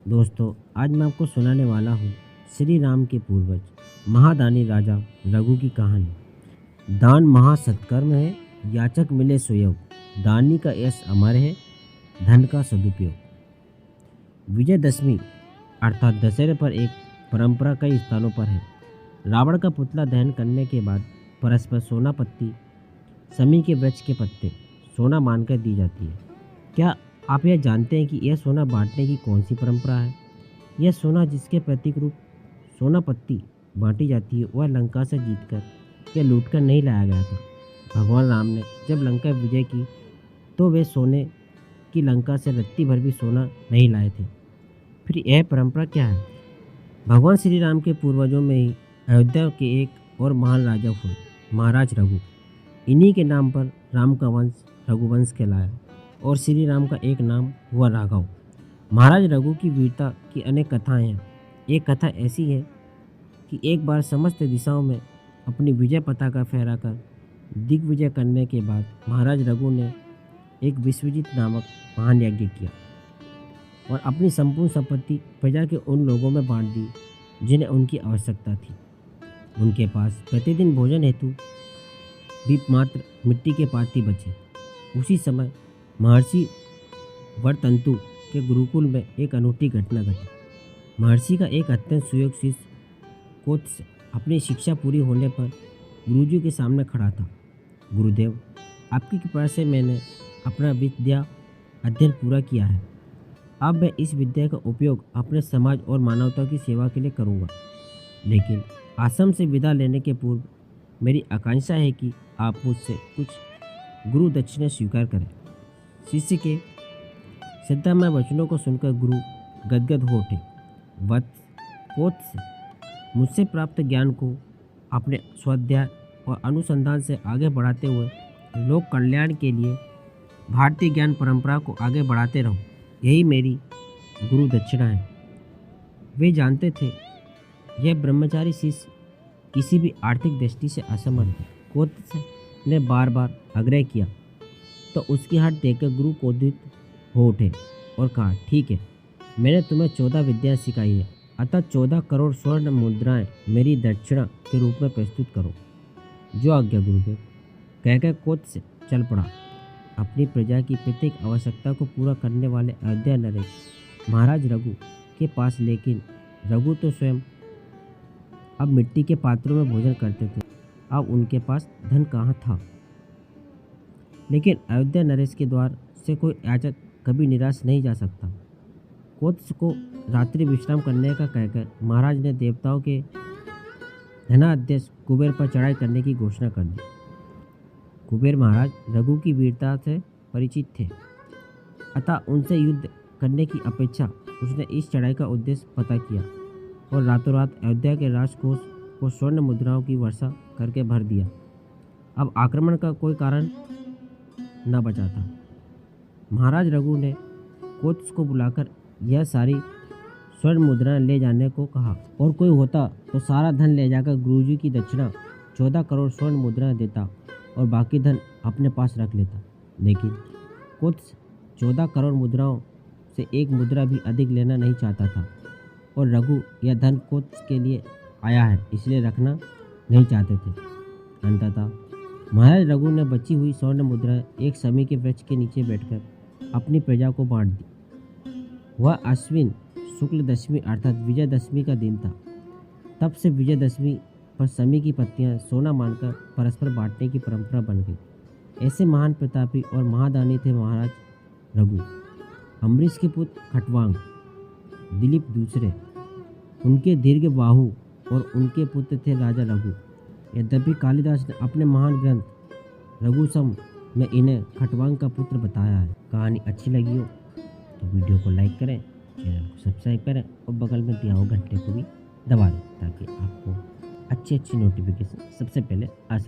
दोस्तों, आज मैं आपको सुनाने वाला हूँ श्री राम के पूर्वज महादानी राजा रघु की कहानी। दान महा सत्कर्म है, याचक मिले सुयोग। दानी का यश अमर है, धन का सदुपयोग। विजयदशमी अर्थात दशहरे पर एक परंपरा कई स्थानों पर है। रावण का पुतला दहन करने के बाद परस्पर सोना पत्ती, समी के वृक्ष के पत्ते सोना मानकर दी जाती है। क्या आप यह जानते हैं कि यह सोना बांटने की कौन सी परंपरा है? यह सोना जिसके प्रतीक रूप सोना पत्ती बांटी जाती है, वह लंका से जीतकर या लूटकर नहीं लाया गया था। भगवान राम ने जब लंका विजय की तो वे सोने की लंका से रत्ती भर भी सोना नहीं लाए थे। फिर यह परंपरा क्या है? भगवान श्री राम के पूर्वजों में ही अयोध्या के एक और महान राजा हुए, महाराज रघु। इन्हीं के नाम पर राम का वंश रघुवंश कहलाया और श्री राम का एक नाम हुआ राघव। महाराज रघु की वीरता की अनेक कथाएं हैं। एक कथा ऐसी है कि एक बार समस्त दिशाओं में अपनी विजय पताका फहराकर दिग्विजय करने के बाद महाराज रघु ने एक विश्वजीत नामक महान यज्ञ किया और अपनी संपूर्ण संपत्ति प्रजा के उन लोगों में बांट दी जिन्हें उनकी आवश्यकता थी। उनके पास प्रतिदिन भोजन हेतु भी मात्र मिट्टी के पाती बचे। उसी समय महर्षि वरतंतु के गुरुकुल में एक अनूठी घटना घटी। महर्षि का एक अत्यंत सुयोग्य शिष्य कोत्स अपनी शिक्षा पूरी होने पर गुरुजी के सामने खड़ा था। गुरुदेव, आपकी कृपा से मैंने अपना विद्या अध्ययन पूरा किया है। अब मैं इस विद्या का उपयोग अपने समाज और मानवता की सेवा के लिए करूँगा। लेकिन आश्रम से विदा लेने के पूर्व मेरी आकांक्षा है कि आप मुझसे कुछ गुरु दक्षिणा स्वीकार करें। शिष्य के श्रद्धामय वचनों को सुनकर गुरु गदगद हो उठे। वत्स, कोत्स, मुझसे प्राप्त ज्ञान को अपने स्वाध्याय और अनुसंधान से आगे बढ़ाते हुए लोक कल्याण के लिए भारतीय ज्ञान परंपरा को आगे बढ़ाते रहो। यही मेरी गुरु दक्षिणा है। वे जानते थे यह ब्रह्मचारी शिष्य किसी भी आर्थिक दृष्टि से असमर्थ है। कोत्स ने बार बार आग्रह किया तो उसकी हाथ देखकर गुरु क्रोधित हो उठे और कहा, ठीक है, मैंने तुम्हें 14 विद्याएं सिखाई है, अतः 14 करोड़ स्वर्ण मुद्राएं मेरी दक्षिणा के रूप में प्रस्तुत करो। जो आज्ञा गुरुदेव, कहकर कोत्स चल पड़ा। अपनी प्रजा की प्रत्येक आवश्यकता को पूरा करने वाले अयोध्या नरेश महाराज रघु के पास, लेकिन रघु तो स्वयं अब मिट्टी के पात्रों में भोजन करते थे। अब उनके पास धन कहाँ था? लेकिन अयोध्या नरेश के द्वार से कोई याचक कभी निराश नहीं जा सकता। कोत्स को रात्रि विश्राम करने का कहकर महाराज ने देवताओं के धनाध्यक्ष कुबेर पर चढ़ाई करने की घोषणा कर दी। कुबेर महाराज रघु की वीरता से परिचित थे, अतः उनसे युद्ध करने की अपेक्षा उसने इस चढ़ाई का उद्देश्य पता किया और रातों रात अयोध्या के राजकोष को स्वर्ण मुद्राओं की वर्षा करके भर दिया। अब आक्रमण का कोई कारण न बचा था। महाराज रघु ने कोत्स को बुलाकर यह सारी स्वर्ण मुद्राएं ले जाने को कहा और कोई होता तो सारा धन ले जाकर गुरुजी की दक्षिणा 14 करोड़ स्वर्ण मुद्राएं देता और बाकी धन अपने पास रख लेता। लेकिन कोत्स 14 करोड़ मुद्राओं से एक मुद्रा भी अधिक लेना नहीं चाहता था और रघु यह धन कोत्स के लिए आया है इसलिए रखना नहीं चाहते थे। अंततः महाराज रघु ने बची हुई स्वर्ण मुद्राएं एक समी के वृक्ष के नीचे बैठकर अपनी प्रजा को बांट दी। वह अश्विन शुक्ल दशमी अर्थात विजयदशमी का दिन था। तब से विजयदशमी पर समी की पत्तियां सोना मानकर परस्पर बांटने की परंपरा बन गई। ऐसे महान प्रतापी और महादानी थे महाराज रघु। अम्बरीश के पुत्र खटवांग, दिलीप दूसरे, उनके दीर्घ बाहु और उनके पुत्र थे राजा रघु। यद्यपि कालिदास ने अपने महान ग्रंथ रघुसम में इन्हें खटवांग का पुत्र बताया है। कहानी अच्छी लगी हो तो वीडियो को लाइक करें, चैनल को सब्सक्राइब करें और बगल में दिया हुआ घंटे को भी दबा दें ताकि आपको अच्छी नोटिफिकेशन सबसे पहले आ सके।